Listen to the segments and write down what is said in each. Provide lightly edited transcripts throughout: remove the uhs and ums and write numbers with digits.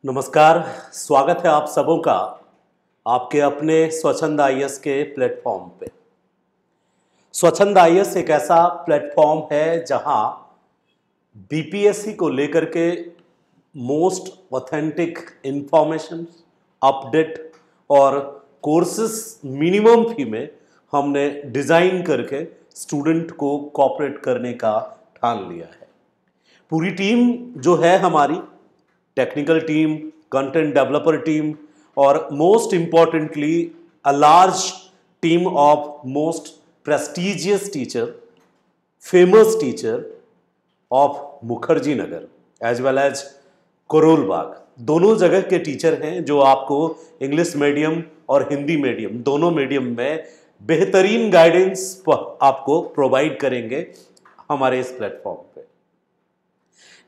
नमस्कार। स्वागत है आप सबों का आपके अपने स्वच्छंद आईएएस के प्लेटफॉर्म पे। स्वच्छंद आईएएस एक ऐसा प्लेटफॉर्म है जहां बीपीएससी को लेकर के मोस्ट ऑथेंटिक इंफॉर्मेशन, अपडेट और कोर्सेस मिनिमम फी में हमने डिज़ाइन करके स्टूडेंट को कोऑपरेट करने का ठान लिया है। पूरी टीम जो है हमारी, technical team, content developer team और most importantly a large team of most prestigious teacher, famous teacher of Mukherjee Nagar as well as Karol Bagh, दोनों जगह के टीचर हैं जो आपको इंग्लिश मीडियम और हिंदी मीडियम दोनों मीडियम में बेहतरीन गाइडेंस आपको प्रोवाइड करेंगे हमारे इस प्लेटफॉर्म पे।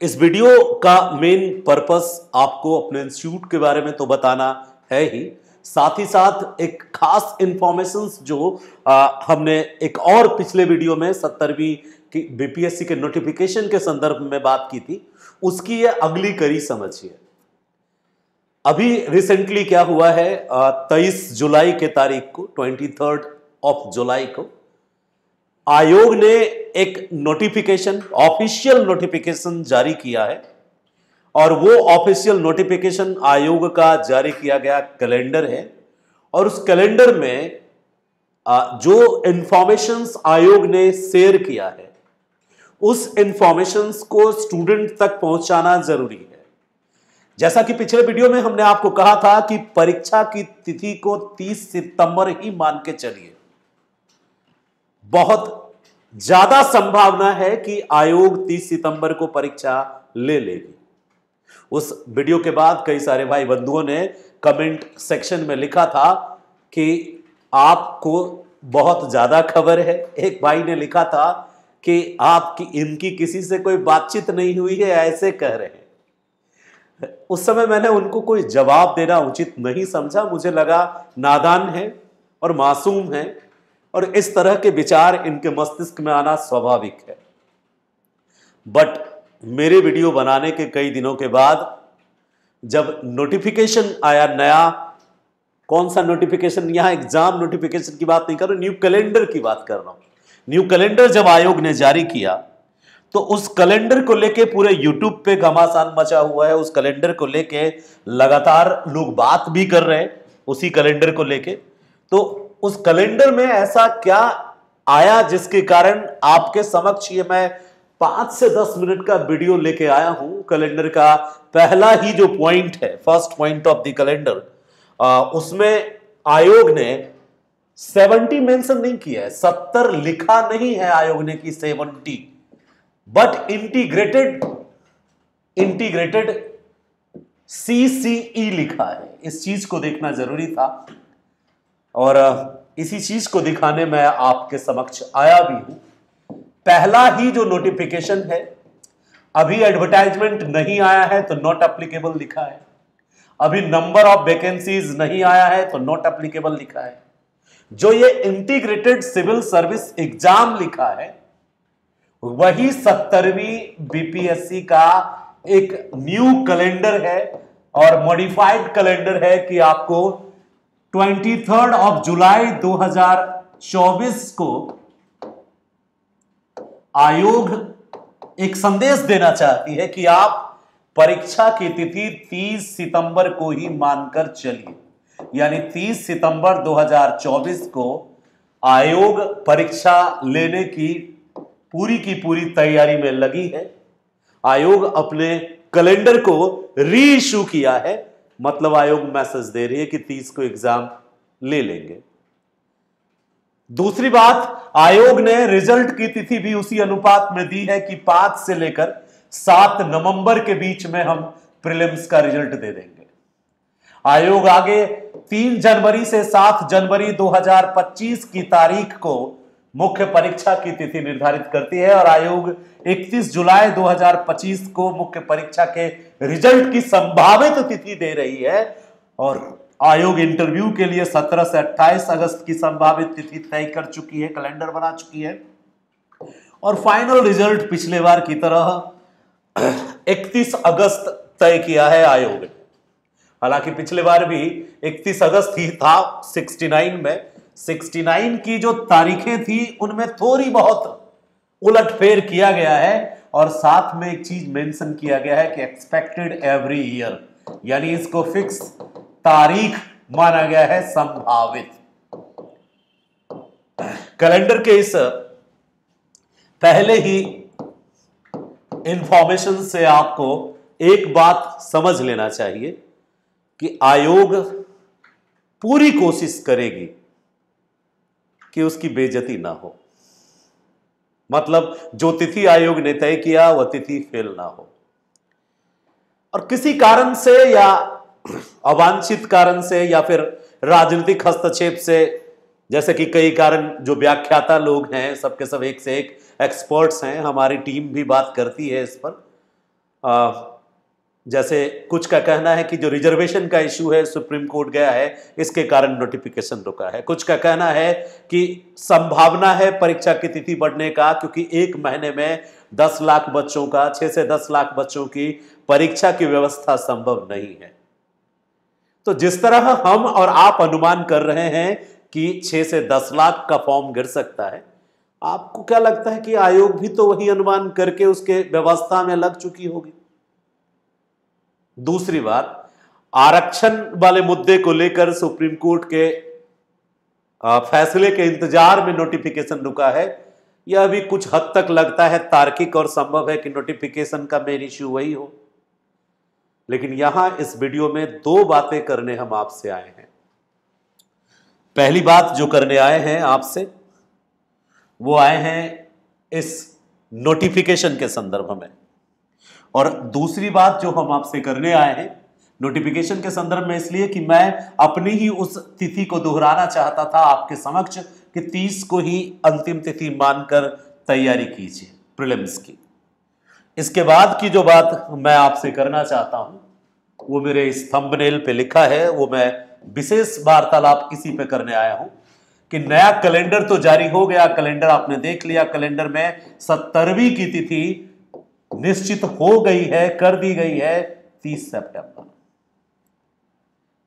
इस वीडियो का मेन पर्पस आपको अपने इंस्टीट्यूट के बारे में तो बताना है ही, साथ ही साथ एक खास इंफॉर्मेशंस जो हमने एक और पिछले वीडियो में 70वीं की बीपीएससी के नोटिफिकेशन के संदर्भ में बात की थी, उसकी ये अगली कड़ी समझिए। अभी रिसेंटली क्या हुआ है, 23 जुलाई के तारीख को, 23 जुलाई को आयोग ने एक नोटिफिकेशन, ऑफिशियल नोटिफिकेशन जारी किया है और वो ऑफिशियल नोटिफिकेशन आयोग का जारी किया गया कैलेंडर है। और उस कैलेंडर में जो इंफॉर्मेशंस आयोग ने शेयर किया है उस इंफॉर्मेशंस को स्टूडेंट तक पहुंचाना जरूरी है। जैसा कि पिछले वीडियो में हमने आपको कहा था कि परीक्षा की तिथि को 30 सितंबर ही मान के चलिए। बहुत ज्यादा संभावना है कि आयोग 30 सितंबर को परीक्षा ले लेगी। उस वीडियो के बाद कई सारे भाई बंधुओं ने कमेंट सेक्शन में लिखा था कि आपको बहुत ज्यादा खबर है। एक भाई ने लिखा था कि आपकी इनकी किसी से कोई बातचीत नहीं हुई है, ऐसे कह रहे हैं। उस समय मैंने उनको कोई जवाब देना उचित नहीं समझा। मुझे लगा नादान है और मासूम है और इस तरह के विचार इनके मस्तिष्क में आना स्वाभाविक है। बट मेरे वीडियो बनाने के कई दिनों के बाद जब नोटिफिकेशन आया नया, कौन सा नोटिफिकेशन, यहां एग्जाम नोटिफिकेशन की बात नहीं कर रहा, न्यू कैलेंडर की बात कर रहा हूं। न्यू कैलेंडर जब आयोग ने जारी किया तो उस कैलेंडर को लेके पूरे यूट्यूब पे घमासान मचा हुआ है। उस कैलेंडर को लेके लगातार लोग बात भी कर रहे हैं उसी कैलेंडर को लेके। तो उस कैलेंडर में ऐसा क्या आया जिसके कारण आपके समक्ष ये मैं 5 से 10 मिनट का वीडियो लेके आया हूं। कैलेंडर का पहला ही जो पॉइंट है, first point of the calendar, उसमें आयोग ने 70 मेंशन नहीं किया है, 70 लिखा नहीं है आयोग ने कि 70, बट इंटीग्रेटेड CCE लिखा है। इस चीज को देखना जरूरी था और इसी चीज को दिखाने में आपके समक्ष आया भी हूं। पहला ही जो नोटिफिकेशन है, अभी एडवर्टाइजमेंट नहीं आया है तो नॉट एप्लीकेबल लिखा है। अभी नंबर ऑफ वैकेंसीज नहीं आया है तो नॉट एप्लीकेबल लिखा है। जो ये इंटीग्रेटेड सिविल सर्विस एग्जाम लिखा है वही 70वीं बीपीएससी का एक न्यू कैलेंडर है और मॉडिफाइड कैलेंडर है कि आपको 23 जुलाई 2024 को आयोग एक संदेश देना चाहती है कि आप परीक्षा की तिथि 30 सितंबर को ही मानकर चलिए। यानी 30 सितंबर 2024 को आयोग परीक्षा लेने की पूरी तैयारी में लगी है। आयोग अपने कैलेंडर को री इशू किया है, मतलब आयोग मैसेज दे रही है कि 30 को एग्जाम ले लेंगे। दूसरी बात, आयोग ने रिजल्ट की तिथि भी उसी अनुपात में दी है कि 5 से लेकर 7 नवंबर के बीच में हम प्रीलिम्स का रिजल्ट दे देंगे। आयोग आगे 3 जनवरी से 7 जनवरी 2025 की तारीख को मुख्य परीक्षा की तिथि निर्धारित करती है और आयोग 31 जुलाई 2025 को मुख्य परीक्षा के रिजल्ट की संभावित तिथि दे रही है। और आयोग इंटरव्यू के लिए 17 से 28 अगस्त की संभावित तिथि तय कर चुकी है, कैलेंडर बना चुकी है। और फाइनल रिजल्ट पिछले बार की तरह 31 अगस्त तय किया है आयोग ने। हालांकि पिछले बार भी 31 अगस्त ही था 69 में। 69 की जो तारीखें थी उनमें थोड़ी बहुत उलटफेर किया गया है और साथ में एक चीज मेंशन किया गया है कि एक्सपेक्टेड एवरी ईयर, यानी इसको फिक्स तारीख माना गया है, संभावित। कैलेंडर के इस पहले ही इंफॉर्मेशन से आपको एक बात समझ लेना चाहिए कि आयोग पूरी कोशिश करेगी कि उसकी बेइज्जती ना हो। मतलब जो तिथि आयोग ने तय किया वह तिथि फेल ना हो, और किसी कारण से या अवांछित कारण से या फिर राजनीतिक हस्तक्षेप से, जैसे कि कई कारण जो व्याख्याता लोग हैं सबके सब एक से एक एक्सपर्ट्स हैं, हमारी टीम भी बात करती है इस पर। जैसे कुछ का कहना है कि जो रिजर्वेशन का इशू है सुप्रीम कोर्ट गया है, इसके कारण नोटिफिकेशन रुका है। कुछ का कहना है कि संभावना है परीक्षा की तिथि बढ़ने का, क्योंकि एक महीने में 10 लाख बच्चों का, 6 से 10 लाख बच्चों की परीक्षा की व्यवस्था संभव नहीं है। तो जिस तरह हम और आप अनुमान कर रहे हैं कि 6 से 10 लाख का फॉर्म गिर सकता है, आपको क्या लगता है कि आयोग भी तो वही अनुमान करके उसके व्यवस्था में लग चुकी होगी? दूसरी बात, आरक्षण वाले मुद्दे को लेकर सुप्रीम कोर्ट के फैसले के इंतजार में नोटिफिकेशन रुका है। यह भी कुछ हद तक लगता है तार्किक और संभव है कि नोटिफिकेशन का मेन इश्यू वही हो। लेकिन यहां इस वीडियो में दो बातें करने हम आपसे आए हैं। पहली बात जो करने आए हैं आपसे, वो आए हैं इस नोटिफिकेशन के संदर्भ में, और दूसरी बात जो हम आपसे करने आए हैं नोटिफिकेशन के संदर्भ में इसलिए कि मैं अपनी ही उस तिथि को दोहराना चाहता था आपके समक्ष कि 30 को ही अंतिम तिथि मानकर तैयारी कीजिए प्रीलिम्स की। इसके बाद की जो बात मैं आपसे करना चाहता हूं वो मेरे इस थंबनेल पे लिखा है, वो मैं विशेष वार्तालाप इसी पे करने आया हूं कि नया कैलेंडर तो जारी हो गया, कैलेंडर आपने देख लिया। कैलेंडर में 70वीं की तिथि निश्चित हो गई है, कर दी गई है 30 सितंबर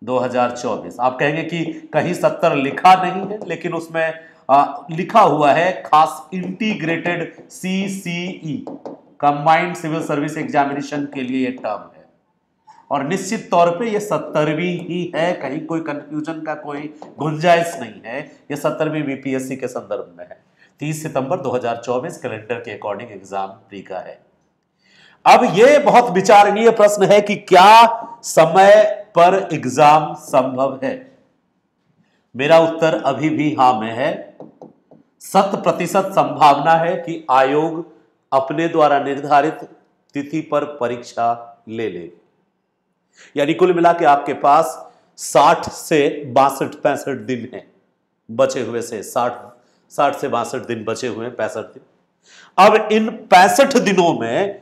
2024। आप कहेंगे कि कहीं 70 लिखा नहीं है, लेकिन उसमें लिखा हुआ है खास integrated CCE, combined civil service examination के लिए ये टर्म है, और निश्चित तौर पे ये 70वीं ही है, कहीं कोई कंफ्यूजन का कोई गुंजाइश नहीं है। ये 70वीं बीपीएससी के संदर्भ में है। 30 सितंबर 2024 कैलेंडर के अकॉर्डिंग एग्जाम प्री का है। अब यह बहुत विचारणीय प्रश्न है कि क्या समय पर एग्जाम संभव है? मेरा उत्तर अभी भी हां में है। 100% संभावना है कि आयोग अपने द्वारा निर्धारित तिथि पर परीक्षा ले ले। यानी कुल मिला के आपके पास 60 से 62-65 दिन हैं बचे हुए, से 60 से 62 दिन बचे हुए हैं, 65 दिन। अब इन 65 दिनों में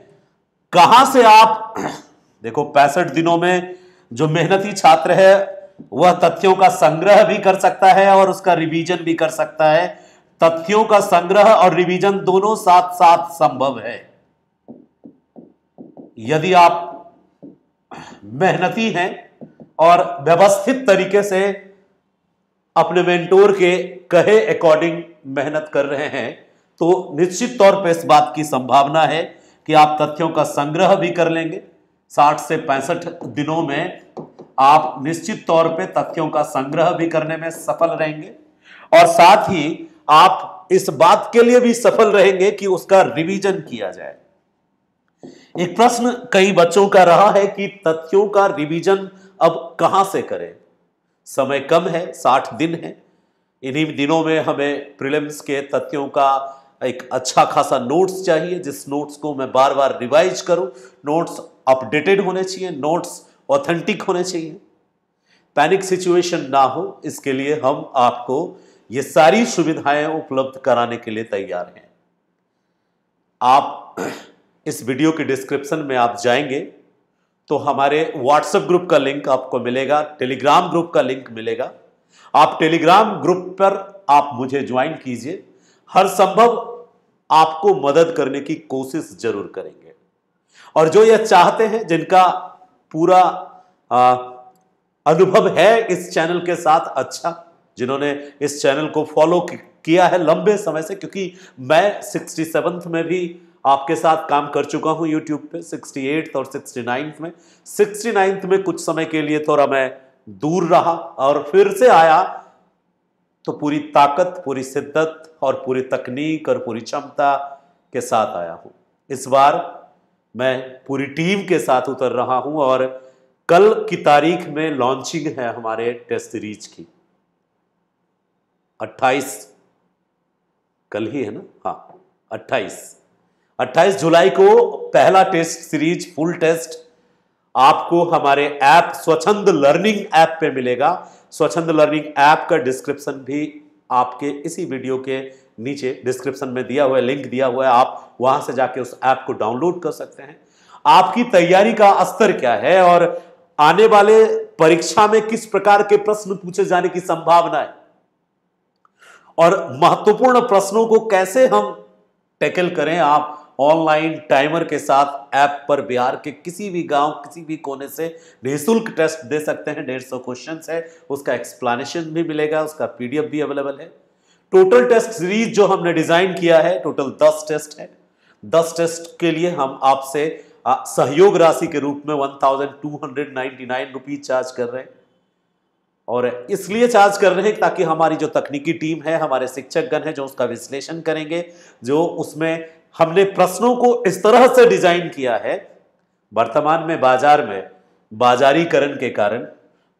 कहां से आप देखो, 65 दिनों में जो मेहनती छात्र है वह तथ्यों का संग्रह भी कर सकता है और उसका रिवीजन भी कर सकता है। तथ्यों का संग्रह और रिवीजन दोनों साथ साथ संभव है। यदि आप मेहनती हैं और व्यवस्थित तरीके से अपने मेंटोर के कहे अकॉर्डिंग मेहनत कर रहे हैं, तो निश्चित तौर पे इस बात की संभावना है कि आप तथ्यों का संग्रह भी कर लेंगे। 60 से 65 दिनों में आप निश्चित तौर पे तथ्यों का संग्रह भी करने में सफल रहेंगे, और साथ ही आप इस बात के लिए भी सफल रहेंगे कि उसका रिवीजन किया जाए। एक प्रश्न कई बच्चों का रहा है कि तथ्यों का रिवीजन अब कहां से करें? समय कम है, 60 दिन है। इन्हीं दिनों में हमें प्रीलिम्स के तथ्यों का एक अच्छा खासा नोट्स चाहिए, जिस नोट्स को मैं बार बार रिवाइज करूं। नोट्स अपडेटेड होने चाहिए, नोट्स ऑथेंटिक होने चाहिए, पैनिक सिचुएशन ना हो। इसके लिए हम आपको ये सारी सुविधाएं उपलब्ध कराने के लिए तैयार हैं। आप इस वीडियो के डिस्क्रिप्शन में आप जाएंगे तो हमारे व्हाट्सएप ग्रुप का लिंक आपको मिलेगा, टेलीग्राम ग्रुप का लिंक मिलेगा। आप टेलीग्राम ग्रुप पर आप मुझे ज्वाइन कीजिए। हर संभव आपको मदद करने की कोशिश जरूर करेंगे। और जो यह चाहते हैं, जिनका पूरा अनुभव है इस चैनल के साथ अच्छा, जिन्होंने इस चैनल को फॉलो किया है लंबे समय से, क्योंकि मैं 67th में भी आपके साथ काम कर चुका हूं यूट्यूब पे, 68th और 69th में। 69th में कुछ समय के लिए थोड़ा मैं दूर रहा और फिर से आया तो पूरी ताकत, पूरी शिद्दत और पूरी तकनीक और पूरी क्षमता के साथ आया हूं। इस बार मैं पूरी टीम के साथ उतर रहा हूं और कल की तारीख में लॉन्चिंग है हमारे टेस्ट सीरीज की। 28 कल ही है ना, हाँ 28 जुलाई को पहला टेस्ट सीरीज फुल टेस्ट आपको हमारे ऐप स्वच्छंद लर्निंग ऐप पे मिलेगा। स्वच्छंद लर्निंग ऐप का डिस्क्रिप्शन भी आपके इसी वीडियो के नीचे डिस्क्रिप्शन में दिया हुआ है, लिंक दिया हुआ है, आप वहां से जाके उस ऐप को डाउनलोड कर सकते हैं। आपकी तैयारी का स्तर क्या है और आने वाले परीक्षा में किस प्रकार के प्रश्न पूछे जाने की संभावना है और महत्वपूर्ण प्रश्नों को कैसे हम टैकल करें, आप ऑनलाइन टाइमर के साथ ऐप पर बिहार के किसी भी गांव, किसी भी कोने से निःशुल्क टेस्ट दे सकते हैं। 150 क्वेश्चन है, उसका एक्सप्लेनेशन भी मिलेगा, उसका पीडीएफ भी अवेलेबल है। टोटल टेस्ट सीरीज जो हमने डिजाइन किया है, टोटल 10 टेस्ट है। 10 टेस्ट के लिए हम आपसे सहयोग राशि के रूप में 1299 रुपीज चार्ज कर रहे हैं, और इसलिए चार्ज कर रहे हैं ताकि हमारी जो तकनीकी टीम है, हमारे शिक्षकगण है जो उसका विश्लेषण करेंगे, जो उसमें हमने प्रश्नों को इस तरह से डिजाइन किया है। वर्तमान में बाजार में बाजारीकरण के कारण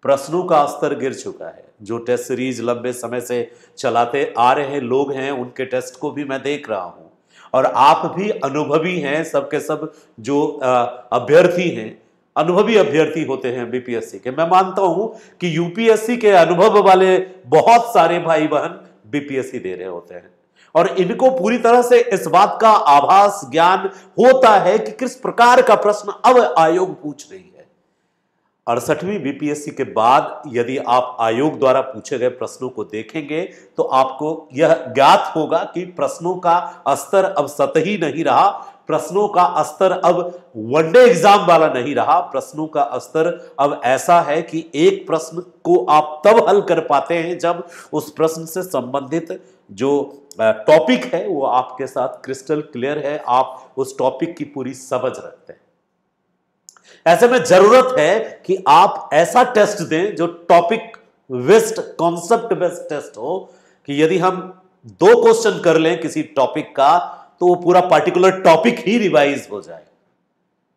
प्रश्नों का स्तर गिर चुका है। जो टेस्ट सीरीज लंबे समय से चलाते आ रहे लोग हैं, उनके टेस्ट को भी मैं देख रहा हूं, और आप भी अनुभवी हैं, सबके सब जो अभ्यर्थी हैं, अनुभवी अभ्यर्थी होते हैं बीपीएससी के। मैं मानता हूं कि यूपीएससी के अनुभव वाले बहुत सारे भाई बहन बीपीएससी दे रहे होते हैं, और इनको पूरी तरह से इस बात का आभास ज्ञान होता है कि किस प्रकार का प्रश्न अब आयोग पूछ रही है। 68वीं बीपीएससी के बाद यदि आप आयोग द्वारा पूछे गए प्रश्नों को देखेंगे तो आपको यह ज्ञात होगा कि प्रश्नों का स्तर अब सतही नहीं रहा, प्रश्नों का स्तर अब वनडे एग्जाम वाला नहीं रहा। प्रश्नों का स्तर अब ऐसा है कि एक प्रश्न को आप तब हल कर पाते हैं जब उस प्रश्न से संबंधित जो टॉपिक है वो आपके साथ क्रिस्टल क्लियर है, आप उस टॉपिक की पूरी समझ रखते हैं। ऐसे में जरूरत है कि आप ऐसा टेस्ट दें जो topic based, concept based test हो, कि यदि हम 2 क्वेश्चन कर लें किसी टॉपिक का तो वो पूरा पर्टिकुलर टॉपिक ही रिवाइज हो जाए।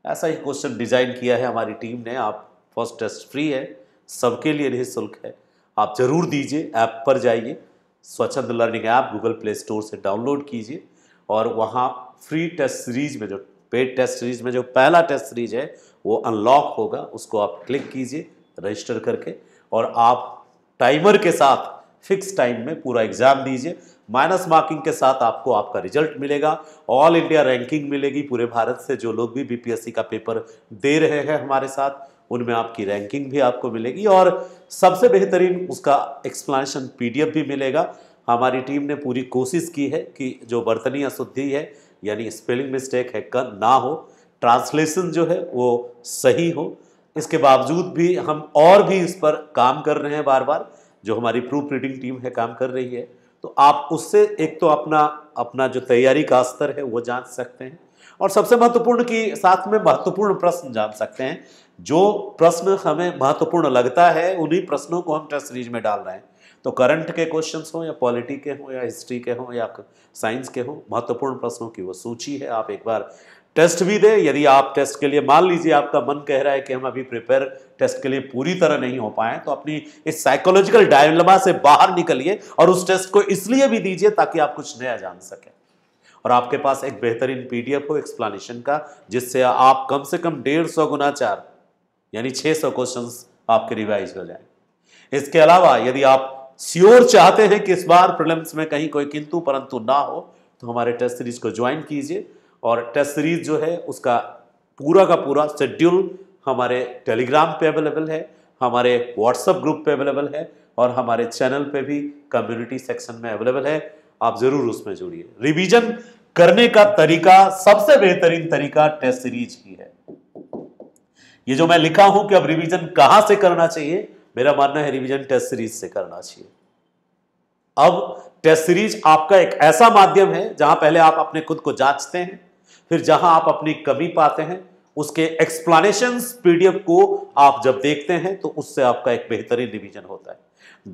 ऐसा ही क्वेश्चन डिजाइन किया है हमारी टीम ने। आप फर्स्ट टेस्ट फ्री है, सबके लिए निःशुल्क है, आप जरूर दीजिए। ऐप पर जाइए, स्वच्छंद learning app Google play store से डाउनलोड कीजिए, और वहाँ फ्री टेस्ट सीरीज में, जो पेड टेस्ट सीरीज में जो पहला टेस्ट सीरीज है वो अनलॉक होगा, उसको आप क्लिक कीजिए रजिस्टर करके, और आप टाइमर के साथ फिक्स टाइम में पूरा एग्जाम दीजिए। माइनस मार्किंग के साथ आपको आपका रिजल्ट मिलेगा, ऑल इंडिया रैंकिंग मिलेगी। पूरे भारत से जो लोग भी बीपीएससी का पेपर दे रहे हैं हमारे साथ, उनमें आपकी रैंकिंग भी आपको मिलेगी, और सबसे बेहतरीन उसका एक्सप्लेनेशन पीडीएफ भी मिलेगा। हमारी टीम ने पूरी कोशिश की है कि जो वर्तनी अशुद्धि है, यानी स्पेलिंग मिस्टेक है, ना हो, ट्रांसलेशन जो है वो सही हो। इसके बावजूद भी हम और भी इस पर काम कर रहे हैं बार बार, जो हमारी प्रूफ रीडिंग टीम है काम कर रही है। तो आप उससे एक तो अपना जो तैयारी का स्तर है वो जांच सकते हैं, और सबसे महत्वपूर्ण कि साथ में महत्वपूर्ण प्रश्न जान सकते हैं। जो प्रश्न हमें महत्वपूर्ण लगता है उन्हीं प्रश्नों को हम टेस्ट सीरीज में डाल रहे हैं। तो करंट के क्वेश्चंस हो या पॉलिटी के हो या हिस्ट्री के हो या साइंस के हो, महत्वपूर्ण प्रश्नों की वो सूची है। आप एक बार टेस्ट भी दें। यदि आप टेस्ट के लिए, मान लीजिए आपका मन कह रहा है कि हम अभी प्रिपेयर टेस्ट के लिए पूरी तरह नहीं हो पाए, तो अपनी इस साइकोलॉजिकल डायलेमा से बाहर निकलिए और उस टेस्ट को इसलिए भी दीजिए ताकि आप कुछ नया जान सकें, और आपके पास एक बेहतरीन पीडीएफ हो एक्सप्लेनेशन का, जिससे आप कम से कम 150 गुना 4 यानी 600 क्वेश्चंस आपके रिवाइज हो जाए। इसके अलावा यदि आप श्योर चाहते हैं कि इस बार प्रीलिम्स में कहीं कोई किंतु परंतु ना हो, तो हमारे टेस्ट सीरीज को ज्वाइन कीजिए, और टेस्ट सीरीज जो है उसका पूरा का पूरा शेड्यूल हमारे टेलीग्राम पे अवेलेबल है, हमारे व्हाट्सएप ग्रुप पे अवेलेबल है, और हमारे चैनल पे भी कम्युनिटी सेक्शन में अवेलेबल है। आप जरूर उसमें जुड़िए। रिवीजन करने का तरीका, सबसे बेहतरीन तरीका टेस्ट सीरीज ही है। ये जो मैं लिखा हूं कि अब रिवीजन कहां से करना चाहिए, मेरा मानना है रिवीजन टेस्ट सीरीज से करना चाहिए। अब टेस्ट सीरीज आपका एक ऐसा माध्यम है जहां पहले आप अपने खुद को जांचते हैं, फिर जहां आप अपनी कमी पाते हैं उसके एक्सप्लेनेशंस पीडीएफ को आप जब देखते हैं तो उससे आपका एक बेहतरीन रिवीजन होता है।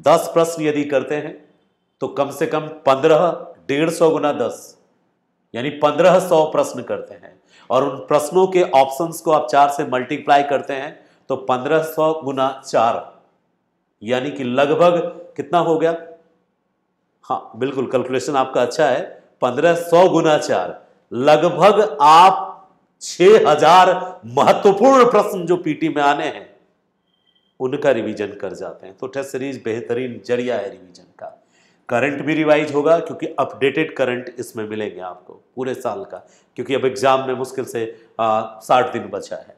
10 प्रश्न यदि करते हैं तो कम से कम 15, 150 गुना 10 यानी 1500 प्रश्न करते हैं, और उन प्रश्नों के ऑप्शंस को आप 4 से मल्टीप्लाई करते हैं तो 1500 गुना 4 यानी कि लगभग कितना हो गया? हाँ बिल्कुल, कैलकुलेशन आपका अच्छा है। 1500 गुना 4 लगभग आप 6000 महत्वपूर्ण प्रश्न जो पीटी में आने हैं उनका रिवीजन कर जाते हैं। तो टेस्ट सीरीज बेहतरीन जरिया है रिवीजन का। करंट भी रिवाइज होगा क्योंकि अपडेटेड करंट इसमें मिलेंगे आपको पूरे साल का, क्योंकि अब एग्जाम में मुश्किल से 60 दिन बचा है,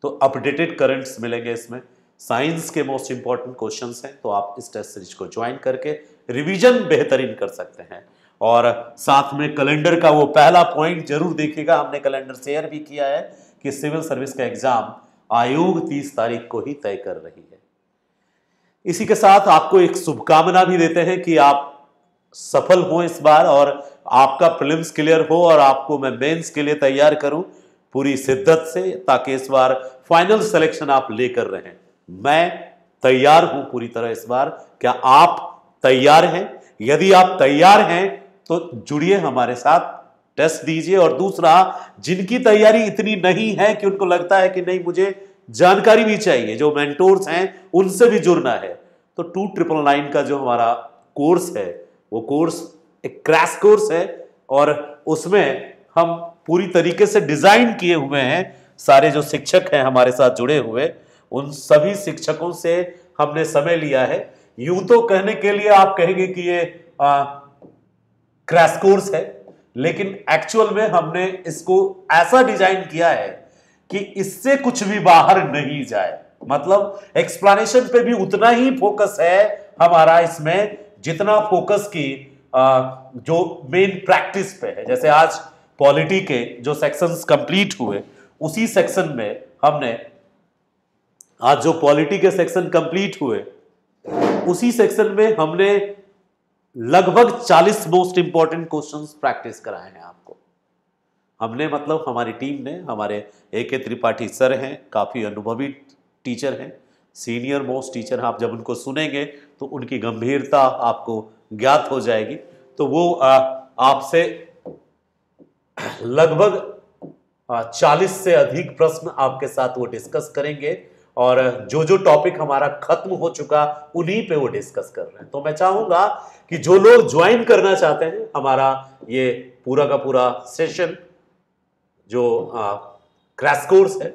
तो अपडेटेड करंट्स मिलेंगे इसमें। साइंस के मोस्ट इंपॉर्टेंट क्वेश्चंस हैं, तो आप इस टेस्ट सीरीज को ज्वाइन करके रिवीजन बेहतरीन कर सकते हैं। और साथ में कैलेंडर का वो पहला पॉइंट जरूर देखिएगा, हमने कैलेंडर शेयर भी किया है कि सिविल सर्विस का एग्जाम आयोग 30 तारीख को ही तय कर रही है। इसी के साथ आपको एक शुभकामना भी देते हैं कि आप सफल हो इस बार, और आपका प्रीलिम्स क्लियर हो और आपको मैं मेंस के लिए तैयार करूं पूरी शिद्दत से, ताकि इस बार फाइनल सिलेक्शन आप लेकर रहें। मैं तैयार हूं पूरी तरह इस बार। क्या आप तैयार हैं? यदि आप तैयार हैं तो जुड़िए हमारे साथ, टेस्ट दीजिए। और दूसरा, जिनकी तैयारी इतनी नहीं है कि उनको लगता है कि नहीं मुझे जानकारी भी चाहिए, जो मेंटोर्स हैं उनसे भी जुड़ना है, तो 2999 का जो हमारा कोर्स है वो कोर्स एक क्रैश कोर्स है, और उसमें हम पूरी तरीके से डिजाइन किए हुए हैं। सारे जो शिक्षक हैं हमारे साथ जुड़े हुए, उन सभी शिक्षकों से हमने समय लिया है। यूं तो कहने के लिए आप कहेंगे कि ये क्रैश कोर्स है, लेकिन एक्चुअल में हमने इसको ऐसा डिजाइन किया है कि इससे कुछ भी बाहर नहीं जाए। मतलब एक्सप्लेनेशन पे भी उतना ही फोकस है हमारा इसमें जितना फोकस की जो मेन प्रैक्टिस पे है। जैसे आज पॉलिटी के जो सेक्शंस कंप्लीट हुए, उसी सेक्शन में हमने आज जो पॉलिटी के सेक्शन कंप्लीट हुए उसी सेक्शन में हमने लगभग 40 मोस्ट इंपॉर्टेंट क्वेश्चंस प्रैक्टिस कराए हैं आपको। हमने मतलब हमारी टीम ने, हमारे AK त्रिपाठी सर हैं, काफ़ी अनुभवी टीचर हैं, सीनियर मोस्ट टीचर हैं। आप जब उनको सुनेंगे तो उनकी गंभीरता आपको ज्ञात हो जाएगी। तो वो आपसे लगभग 40 से अधिक प्रश्न आपके साथ वो डिस्कस करेंगे, और जो जो टॉपिक हमारा खत्म हो चुका उन्हीं पे वो डिस्कस कर रहे हैं। तो मैं चाहूंगा कि जो लोग ज्वाइन करना चाहते हैं हमारा ये पूरा का पूरा सेशन जो क्रैश कोर्स है,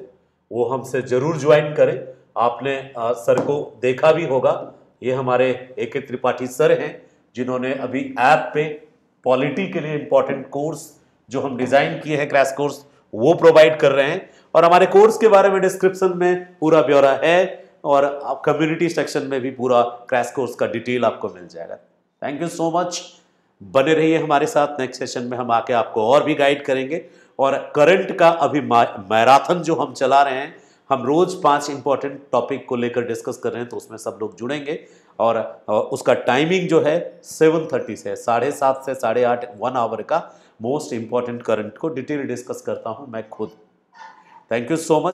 वो हमसे जरूर ज्वाइन करें। आपने सर को देखा भी होगा, ये हमारे AK त्रिपाठी सर हैं जिन्होंने अभी ऐप पे पॉलिटी के लिए इंपॉर्टेंट कोर्स जो हम डिजाइन किए हैं क्रैश कोर्स वो प्रोवाइड कर रहे हैं। और हमारे कोर्स के बारे में डिस्क्रिप्शन में पूरा ब्यौरा है, और कम्युनिटी सेक्शन में भी पूरा क्रैश कोर्स का डिटेल आपको मिल जाएगा। थैंक यू सो मच, बने रहिए हमारे साथ। नेक्स्ट सेशन में हम आके आपको और भी गाइड करेंगे। और करंट का अभी मैराथन जो हम चला रहे हैं, हम रोज 5 इंपॉर्टेंट टॉपिक को लेकर डिस्कस कर रहे हैं, तो उसमें सब लोग जुड़ेंगे। और उसका टाइमिंग जो है 7:30 से 7:30 से 8:30 1 आवर का मोस्ट इंपॉर्टेंट करंट को डिटेल डिस्कस करता हूं मैं खुद। Thank you so much.